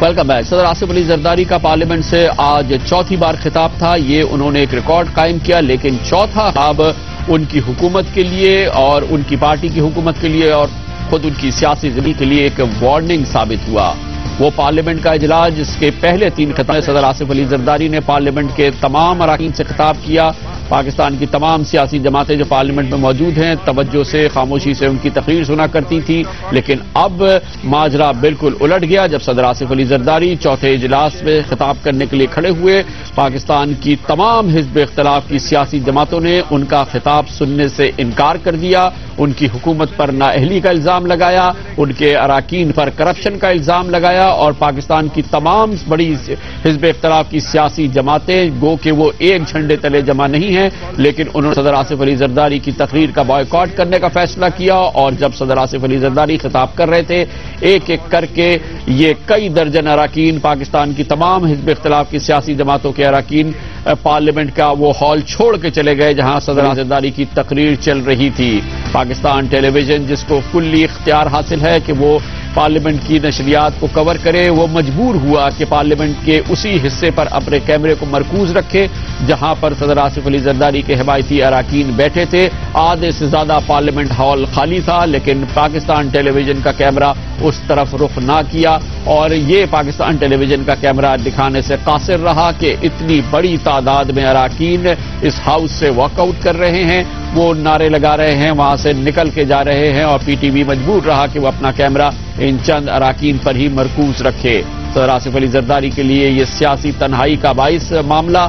Welcome back. صدر آصف علی زرداری کا parliament سے آج چوتھی بار خطاب تھا۔ یہ انہوں نے ایک ریکارڈ قائم کیا، لیکن چوتھا خطاب ان کی حکومت کے لیے اور ان کی پارٹی کی حکومت کے لیے اور خود ان کی سیاسی زندگی کے لیے ایک وارننگ ثابت ہوا۔ وہ پارلیمنٹ کا اجلاس جس کے پہلے 3 خطاب صدر آصف علی زرداری نے پارلیمنٹ کے تمام اراکین سے خطاب کیا۔ پاکستان کی تمام سیاسی جماعتیں جو پارلیمنٹ میں موجود ہیں توجہ سے خاموشی سے ان کی تقریر سنا کرتی تھیں، لیکن اب ماجرا بالکل الٹ گیا جب صدر آصف علی زرداری چوتھے اجلاس میں خطاب کرنے کے لیے کھڑے ہوئے۔ پاکستان کی تمام حزب اختلاف کی سیاسی جماعتوں نے ان کا خطاب سننے سے انکار کر دیا، ان کی حکومت پر نااہلی کا الزام لگایا، ان کے اراکین پر کرپشن کا الزام لگایا، اور پاکستان کی تمام بڑی حزب اختلاف کی سیاسی جماعتیں گو کہ وہ ایک جھنڈے تلے جمع نہیں ہیں، لیکن انہوں نے صدر آصف علی زرداری کی تقریر کا بائیکاٹ کرنے کا فیصلہ کیا۔ اور جب صدر آصف علی زرداری خطاب کر رہے تھے، ایک ایک کر کے یہ کئی درجن اراکین پاکستان کی تمام حزب اختلاف کی سیاسی جماعتوں کے اراکین پارلیمنٹ کا وہ ہال چھوڑ کے چلے گئے جہاں صدر آصف زرداری کی تقریر چل رہی تھی۔ پاکستان ٹیلی ویژن جس کو کلی اختیار حاصل ہے کہ وہ پارلیمنٹ کی نشریات کو کور کرے، وہ مجبور ہوا کہ پارلیمنٹ کے اسی حصے پر اپنے کیمرے کو مرکوز رکھے جہاں پر صدر آصف علی زرداری کے حمایتی اراکین بیٹھے تھے۔ آدھے سے زیادہ پارلیمنٹ ہال خالی تھا، لیکن پاکستان ٹیلی ویژن کا کیمرہ اس طرف رخ نہ کیا، اور یہ پاکستان ٹیلی ویژن کا کیمرہ دکھانے سے قاصر رہا کہ اتنی بڑی تعداد میں اراکین اس ہاؤس سے واک آؤٹ کر رہے ہیں، وہ نعرے لگا رہے ہیں، وہاں سے نکل کے جا رہے ہیں، اور پی ٹی وی مجبور رہا کہ وہ اپنا کیمرہ ان چند اراکین پر ہی مرکوز رکھے۔ صدر آصف علی زرداری کے لیے یہ سیاسی تنہائی کا باعث معاملہ۔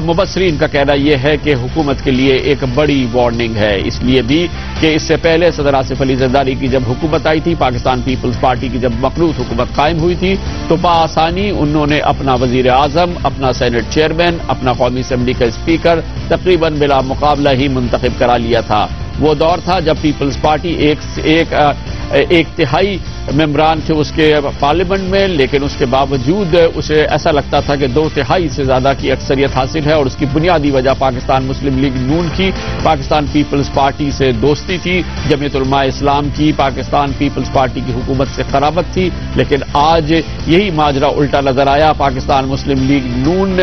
مبصرین کا کہنا یہ ہے کہ حکومت کے لیے ایک بڑی وارننگ ہے، اس لیے بھی کہ اس سے پہلے صدر آصف علی زرداری کی جب حکومت آئی تھی، پاکستان پیپلز پارٹی کی جب مخلوط حکومت قائم ہوئی تھی، تو بآسانی انہوں نے اپنا وزیر اعظم، اپنا سینٹ چیئرمین، اپنا قومی اسمبلی کا اسپیکر تقریباً بلا مقابلہ ہی منتخب کرا لیا تھا۔ وہ دور تھا جب پیپلز پارٹی ایک تہائی ممبران تھے اس کے پارلیمنٹ میں، لیکن اس کے باوجود اسے ایسا لگتا تھا کہ 2/3 سے زیادہ کی اکثریت حاصل ہے، اور اس کی بنیادی وجہ پاکستان مسلم لیگ نون کی پاکستان پیپلز پارٹی سے دوستی تھی، جمعیت علماء اسلام کی پاکستان پیپلز پارٹی کی حکومت سے قرابت تھی۔ لیکن آج یہی ماجرا الٹا نظر آیا، پاکستان مسلم لیگ نون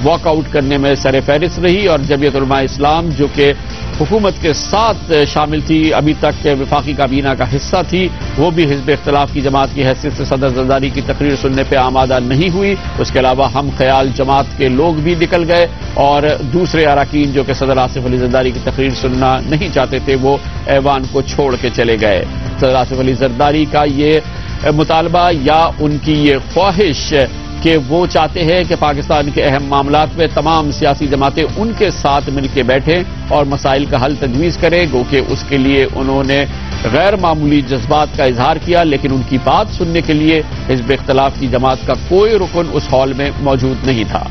واک آؤٹ کرنے میں سر فہرست رہی، اور جمعیت علماء اسلام جو کہ حکومت کے ساتھ شامل تھی، ابھی تک وفاقی کابینہ کا حصہ تھی، وہ بھی حزب اختلاف کی جماعت کی حیثیت سے صدر زرداری کی تقریر سننے پہ آمادہ نہیں ہوئی۔ اس کے علاوہ ہم خیال جماعت کے لوگ بھی نکل گئے، اور دوسرے اراکین جو کہ صدر آصف علی زرداری کی تقریر سننا نہیں چاہتے تھے وہ ایوان کو چھوڑ کے چلے گئے۔ صدر آصف علی زرداری کا یہ مطالبہ یا ان کی یہ خواہش کہ وہ چاہتے ہیں کہ پاکستان کے اہم معاملات میں تمام سیاسی جماعتیں ان کے ساتھ مل کے بیٹھیں اور مسائل کا حل تجویز کریں، گو کہ اس کے لیے انہوں نے غیر معمولی جذبات کا اظہار کیا، لیکن ان کی بات سننے کے لیے حزب اختلاف کی جماعت کا کوئی رکن اس ہال میں موجود نہیں تھا۔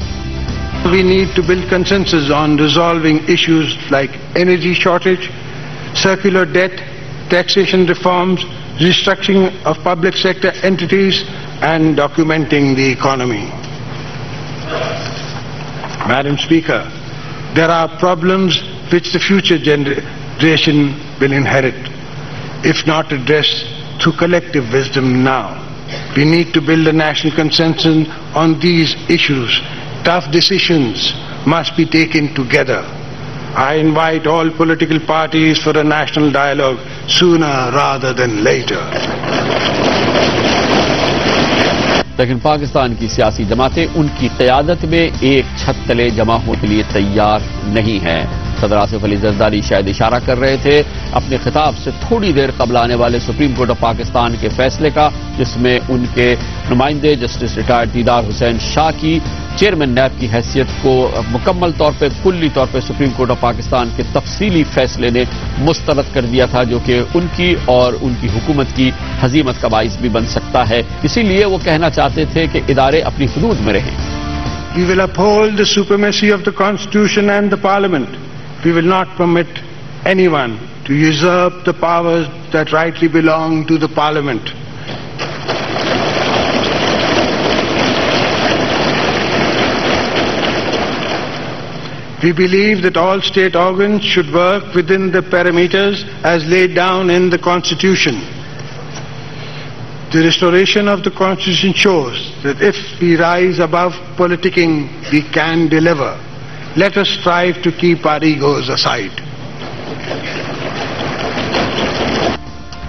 We need to build consensus on resolving issues like energy shortage, circular debt, taxation reforms, restructuring of public sector entities, and documenting the economy. Madam Speaker, there are problems which the future generation will inherit if not addressed through collective wisdom now. We need to build a national consensus on these issues. Tough decisions must be taken together. I invite all political parties for a national dialogue sooner rather than later. لیکن پاکستان کی سیاسی جماعتیں ان کی قیادت میں ایک چھت تلے جمع ہونے کے لیے تیار نہیں ہیں۔ صدر آصف علی زرداری شاید اشارہ کر رہے تھے اپنے خطاب سے تھوڑی دیر قبل آنے والے سپریم کورٹ آف پاکستان کے فیصلے کا، جس میں ان کے نمائندے جسٹس ریٹائرڈ دیدار حسین شاہ کی چیئرمین نیب کی حیثیت کو مکمل طور پہ کلی طور پہ سپریم کورٹ آف پاکستان کے تفصیلی فیصلے نے مسترد کر دیا تھا، جو کہ ان کی اور ان کی حکومت کی ہزیمت کا باعث بھی بن سکتا ہے۔ اسی لیے وہ کہنا چاہتے تھے کہ ادارے اپنی حدود میں رہیں۔ We will uphold the supremacy of the Constitution and the Parliament. We will not permit anyone to usurp the powers that rightly belong to the Parliament. We believe that all state organs should work within the parameters as laid down in the Constitution. The restoration of the Constitution shows that if we rise above politicking, we can deliver. Let us strive to keep our egos aside.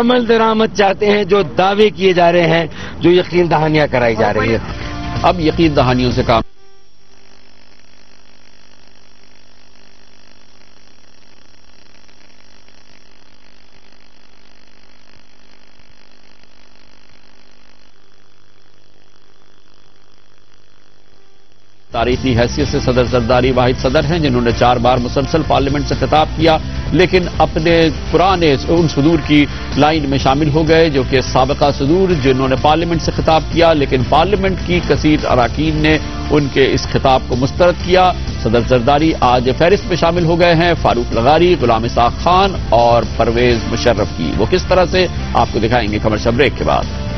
عمل درآمد چاہتے ہیں، جو دعوے کیے جا رہے ہیں، جو یقین دہانیاں کرائی جا رہی ہیں۔ اب یقین دہانیوں سے کام تاریخی حیثیت سے صدر زرداری واحد صدر ہیں جنہوں نے 4 بار مسلسل پارلیمنٹ سے خطاب کیا، لیکن اپنے پرانے ان صدور کی لائن میں شامل ہو گئے جو کہ سابقہ صدور جنہوں نے پارلیمنٹ سے خطاب کیا، لیکن پارلیمنٹ کی کثیر اراکین نے ان کے اس خطاب کو مسترد کیا۔ صدر زرداری آج فہرست میں شامل ہو گئے ہیں فاروق لغاری، غلام اسحاق خان اور پرویز مشرف کی۔ وہ کس طرح سے آپ کو دکھائیں گے کمرشل بریک کے بعد۔